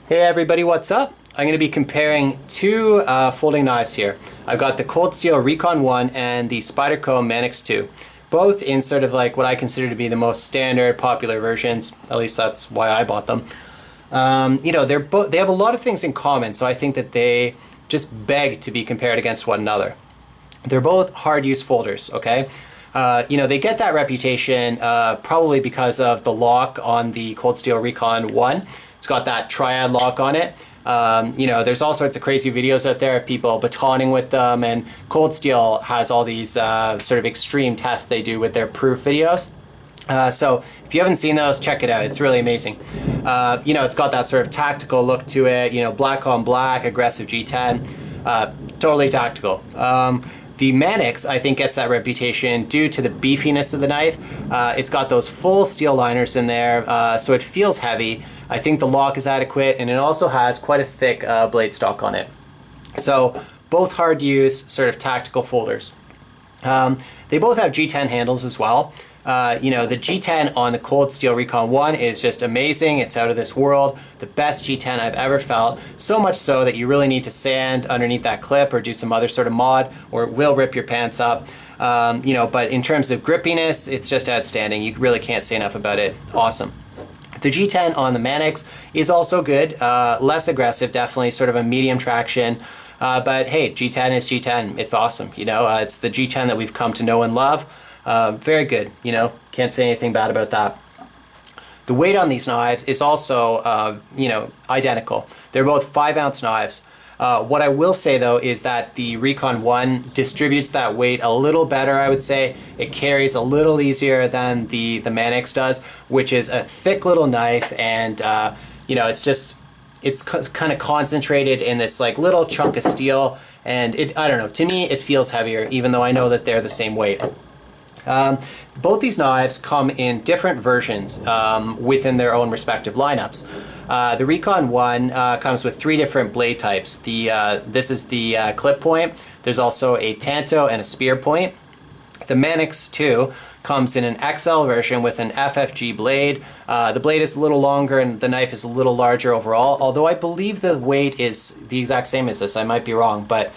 Hey everybody, what's up? I'm going to be comparing two folding knives here. I've got the Cold Steel Recon 1 and the Spyderco Manix 2. Both in sort of like what I consider to be the most standard, popular versions. At least that's why I bought them. You know, they have a lot of things in common, so I think that they just beg to be compared against one another. They're both hard-use folders, okay? You know, they get that reputation probably because of the lock on the Cold Steel Recon 1. It's got that triad lock on it. You know, there's all sorts of crazy videos out there of people batoning with them, and Cold Steel has all these sort of extreme tests they do with their proof videos. So if you haven't seen those, check it out. It's really amazing. You know, it's got that sort of tactical look to it, you know, black on black, aggressive G10, totally tactical. The Manix, I think, gets that reputation due to the beefiness of the knife. It's got those full steel liners in there, so it feels heavy. I think the lock is adequate, and it also has quite a thick blade stock on it. So both hard use, sort of tactical folders. They both have G10 handles as well. You know, the G10 on the Cold Steel Recon 1 is just amazing. It's out of this world. The best G10 I've ever felt. So much so that you really need to sand underneath that clip or do some other sort of mod, or it will rip your pants up. You know, but in terms of grippiness, it's just outstanding. You really can't say enough about it. Awesome. The G10 on the Manix is also good. Less aggressive, definitely, sort of a medium traction. But hey, G10 is G10. It's awesome. You know, it's the G10 that we've come to know and love. Very good, you know, can't say anything bad about that. The weight on these knives is also, you know, identical. They're both 5-ounce knives. What I will say though is that the Recon 1 distributes that weight a little better, I would say. It carries a little easier than the Manix does, which is a thick little knife, and you know, it's kind of concentrated in this like little chunk of steel, and I don't know, to me it feels heavier, even though I know that they're the same weight. Both these knives come in different versions within their own respective lineups. The Recon 1 comes with 3 different blade types. This is the clip point. There's also a tanto and a spear point. The Manix 2 comes in an XL version with an FFG blade. The blade is a little longer and the knife is a little larger overall, although I believe the weight is the exact same as this. I might be wrong, but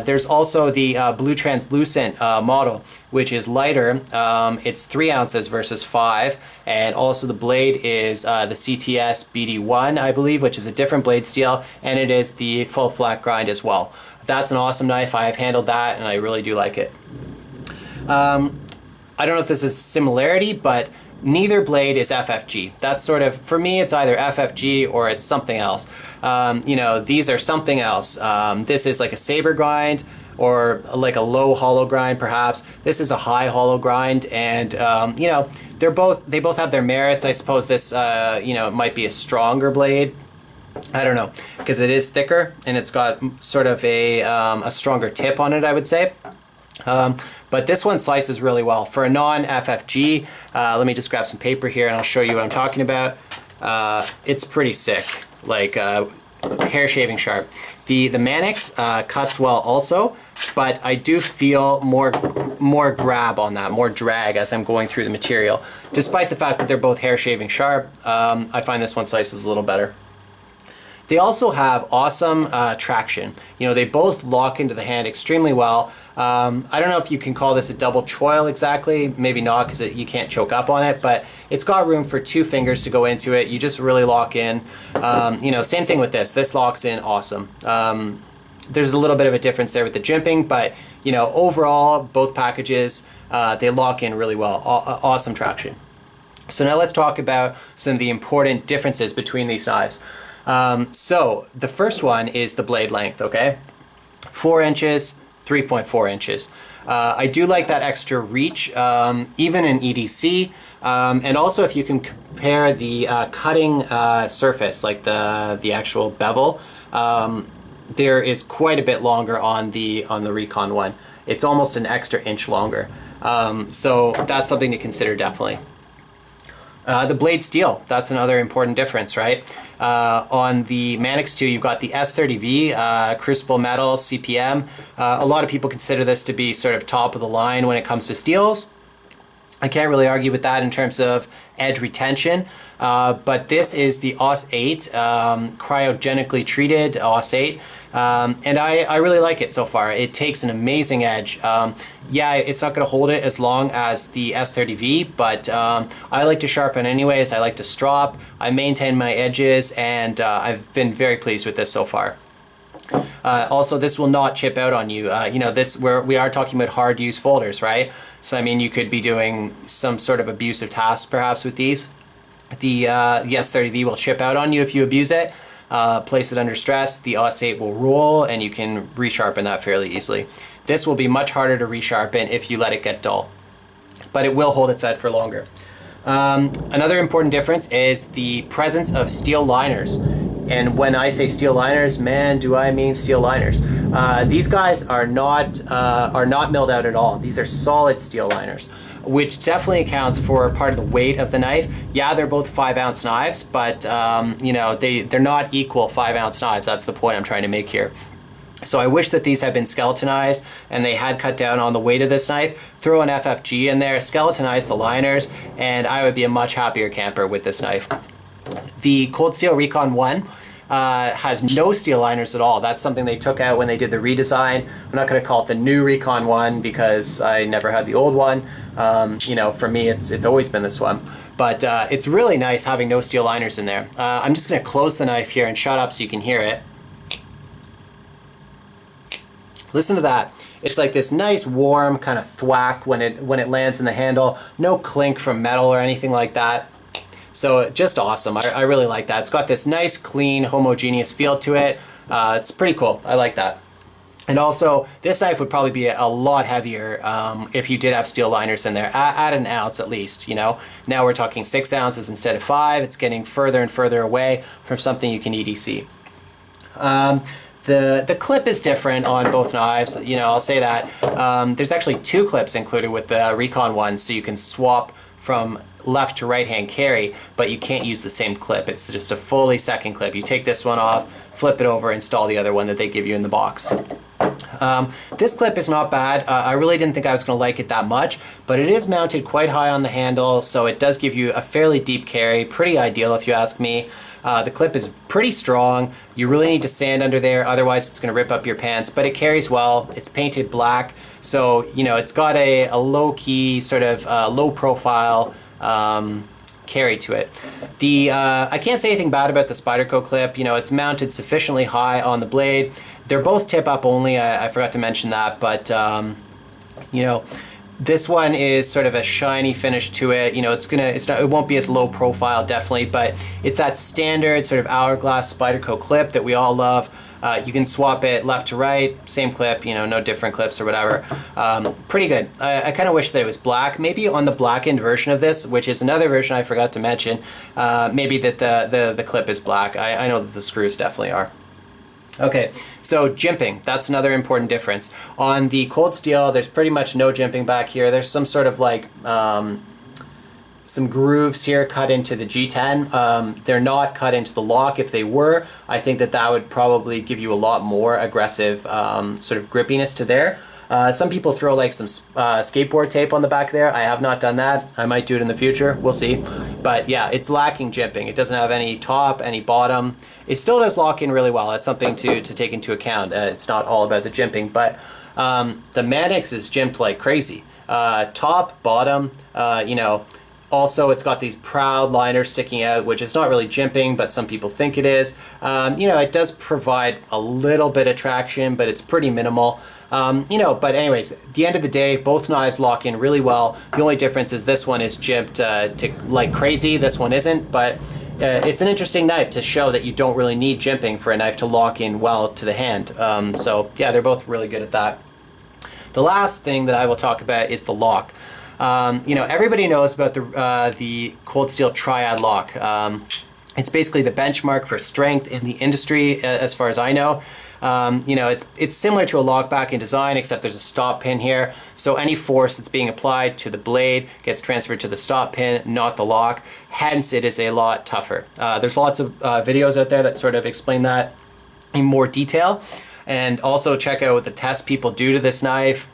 there's also the blue translucent model, which is lighter. It's 3 ounces versus 5, and also the blade is the CTS BD1, I believe, which is a different blade steel, and it is the full flat grind as well. That's an awesome knife. I have handled that, and I really do like it. I don't know if this is similarity, but neither blade is FFG. That's sort of, for me, it's either FFG or it's something else. You know, these are something else. This is like a saber grind, or like a low hollow grind, perhaps. This is a high hollow grind, and you know, they both have their merits. I suppose this, you know, might be a stronger blade. I don't know, because it is thicker and it's got sort of a stronger tip on it, I would say. But this one slices really well. For a non-FFG, let me just grab some paper here and I'll show you what I'm talking about. It's pretty sick, like hair shaving sharp. The Manix cuts well also, but I do feel more grab on that, more drag as I'm going through the material. Despite the fact that they're both hair shaving sharp, I find this one slices a little better. They also have awesome traction. You know, they both lock into the hand extremely well. I don't know if you can call this a double choil exactly, maybe not, because you can't choke up on it, but it's got room for 2 fingers to go into it. You just really lock in. You know, same thing with this. This locks in awesome. There's a little bit of a difference there with the jimping, but you know, overall, both packages, they lock in really well. Awesome traction. So now let's talk about some of the important differences between these knives. So the first one is the blade length, okay? 4 inches, 3.4 inches. I do like that extra reach, even in EDC, and also if you can compare the cutting surface, like the actual bevel, there is quite a bit longer on the Recon 1. It's almost an extra inch longer. So that's something to consider, definitely. The blade steel, that's another important difference, right? On the Manix 2, you've got the S30V, crucible metal, CPM. A lot of people consider this to be sort of top of the line when it comes to steels. I can't really argue with that in terms of edge retention. But this is the AUS 8, cryogenically treated AUS 8. And I really like it so far. It takes an amazing edge. Yeah, it's not going to hold it as long as the S30V, but I like to sharpen anyways. I like to strop. I maintain my edges, and I've been very pleased with this so far. Also, this will not chip out on you. You know, we are talking about hard use folders, right? So I mean, you could be doing some sort of abusive tasks perhaps with these. The S30V will chip out on you if you abuse it. Place it under stress, the AUS 8 will roll, and you can resharpen that fairly easily. This will be much harder to resharpen if you let it get dull, but it will hold its head for longer. Another important difference is the presence of steel liners. And when I say steel liners, man, do I mean steel liners. These guys are not milled out at all. These are solid steel liners, which definitely accounts for part of the weight of the knife. Yeah, they're both 5-ounce knives, but you know, they're not equal 5-ounce knives. That's the point I'm trying to make here. So I wish that these had been skeletonized and they had cut down on the weight of this knife. Throw an FFG in there, skeletonize the liners, and I would be a much happier camper with this knife. The Cold Steel Recon 1 has no steel liners at all. That's something they took out when they did the redesign. I'm not going to call it the new Recon 1 because I never had the old one. You know, for me, it's always been this one. But it's really nice having no steel liners in there. I'm just going to close the knife here and shut up so you can hear it. Listen to that. It's like this nice warm kind of thwack when it lands in the handle. No clink from metal or anything like that. So just awesome. I really like that. It's got this nice, clean, homogeneous feel to it. It's pretty cool. I like that. And also, this knife would probably be a lot heavier if you did have steel liners in there, at an ounce at least, you know. Now we're talking 6 ounces instead of 5. It's getting further and further away from something you can EDC. The clip is different on both knives, you know, I'll say that. There's actually 2 clips included with the Recon one, so you can swap from left to right hand carry, but you can't use the same clip. It's just a fully second clip. You take this one off, flip it over, install the other one that they give you in the box. This clip is not bad. I really didn't think I was going to like it that much, but it is mounted quite high on the handle, so it does give you a fairly deep carry. Pretty ideal if you ask me. The clip is pretty strong. You really need to sand under there, otherwise it's going to rip up your pants, but it carries well. It's painted black, so you know, it's got a low-key, sort of low profile carry to it. I can't say anything bad about the Spyderco clip. You know, it's mounted sufficiently high on the blade. They're both tip up only. I forgot to mention that, but you know, this one is sort of a shiny finish to it. You know, it won't be as low profile, definitely, but it's that standard sort of hourglass Spyderco clip that we all love. You can swap it left to right, same clip, you know, no different clips or whatever. Pretty good. I kind of wish that it was black. Maybe on the blackened version of this, which is another version I forgot to mention, maybe that the clip is black. I know that the screws definitely are. Okay, so jimping, that's another important difference. On the Cold Steel, there's pretty much no jimping back here. There's some sort of like some grooves here cut into the G10. They're not cut into the lock. If they were, I think that would probably give you a lot more aggressive sort of grippiness to there. Some people throw like some skateboard tape on the back there. I have not done that. I might do it in the future. We'll see. But yeah, it's lacking jimping. It doesn't have any top, any bottom. It still does lock in really well. That's something to take into account. It's not all about the jimping, but the Manix is jimped like crazy. Top, bottom, you know. Also, it's got these proud liners sticking out, which is not really jimping, but some people think it is. You know, it does provide a little bit of traction, but it's pretty minimal. You know, but anyways, at the end of the day, both knives lock in really well. The only difference is this one is jimped to like crazy. This one isn't, but it's an interesting knife to show that you don't really need jimping for a knife to lock in well to the hand. So yeah, they're both really good at that. The last thing that I will talk about is the lock. You know, everybody knows about the Cold Steel Triad lock. It's basically the benchmark for strength in the industry, as far as I know. You know, it's similar to a lock back in design, except there's a stop pin here. So any force that's being applied to the blade gets transferred to the stop pin, not the lock. Hence, it is a lot tougher. There's lots of videos out there that sort of explain that in more detail. And also check out what the tests people do to this knife.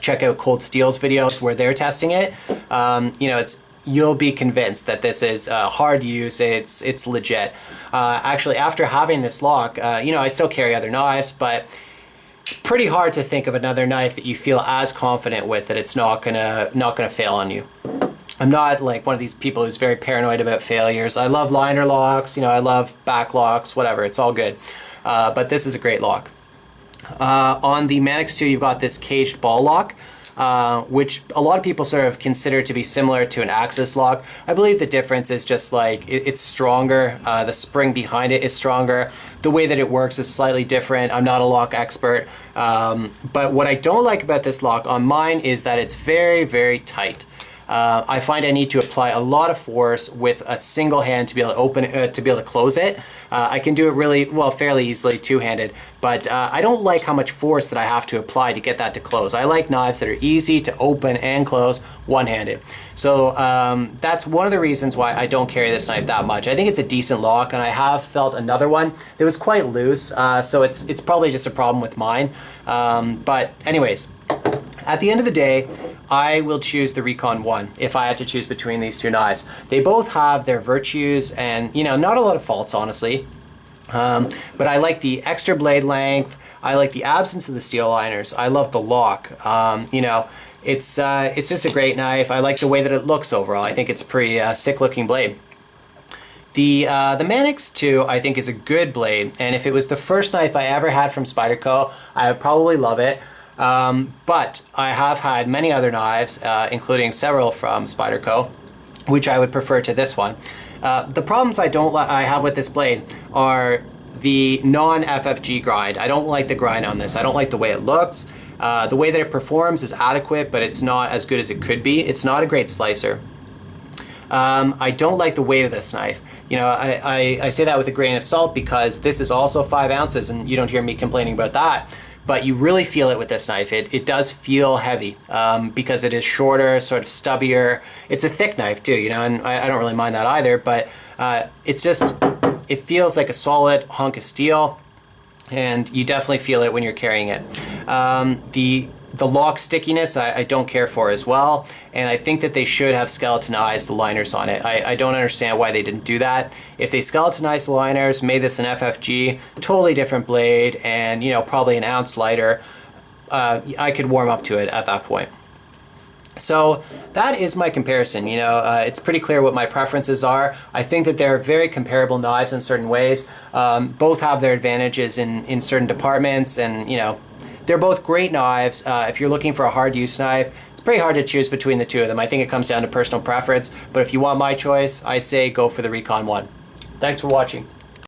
check out Cold Steel's videos where they're testing it. You know, you'll be convinced that this is hard use. It's legit. Actually, after having this lock, you know, I still carry other knives, but it's pretty hard to think of another knife that you feel as confident with that it's not gonna fail on you. I'm not like one of these people who's very paranoid about failures. I love liner locks, you know, I love back locks, whatever, it's all good. But this is a great lock. On the Manix 2, you've got this caged ball lock, which a lot of people sort of consider to be similar to an Axis lock. I believe the difference is just like it's stronger, the spring behind it is stronger, the way that it works is slightly different. I'm not a lock expert, but what I don't like about this lock on mine is that it's very, very tight. I find I need to apply a lot of force with a single hand to be able to open it, to be able to close it. I can do it really, well, fairly easily two-handed, but I don't like how much force that I have to apply to get that to close. I like knives that are easy to open and close one-handed. So that's one of the reasons why I don't carry this knife that much. I think it's a decent lock, and I have felt another one that was quite loose, so it's probably just a problem with mine. But anyways, at the end of the day, I will choose the Recon 1 if I had to choose between these two knives. They both have their virtues and, you know, not a lot of faults, honestly. But I like the extra blade length. I like the absence of the steel liners. I love the lock. You know, it's just a great knife. I like the way that it looks overall. I think it's a pretty sick looking blade. The Manix 2, I think, is a good blade, and if it was the first knife I ever had from Spyderco, I would probably love it. But I have had many other knives, including several from Spyderco, which I would prefer to this one. The problems I have with this blade are the non-FFG grind. I don't like the grind on this. I don't like the way it looks. The way that it performs is adequate, but it's not as good as it could be. It's not a great slicer. I don't like the weight of this knife. You know, I say that with a grain of salt because this is also 5 ounces, and you don't hear me complaining about that. But you really feel it with this knife. It does feel heavy because it is shorter, sort of stubbier. It's a thick knife too, you know, and I don't really mind that either, but it feels like a solid hunk of steel, and you definitely feel it when you're carrying it. The lock stickiness I don't care for as well, and I think that they should have skeletonized the liners on it. I don't understand why they didn't do that. If they skeletonized the liners, made this an FFG, totally different blade, and, you know, probably an ounce lighter, I could warm up to it at that point. So that is my comparison. You know, it's pretty clear what my preferences are. I think that they're very comparable knives in certain ways. Both have their advantages in certain departments, and, you know, they're both great knives. If you're looking for a hard use knife, it's pretty hard to choose between the two of them. I think it comes down to personal preference, but if you want my choice, I say go for the Recon 1. Thanks for watching.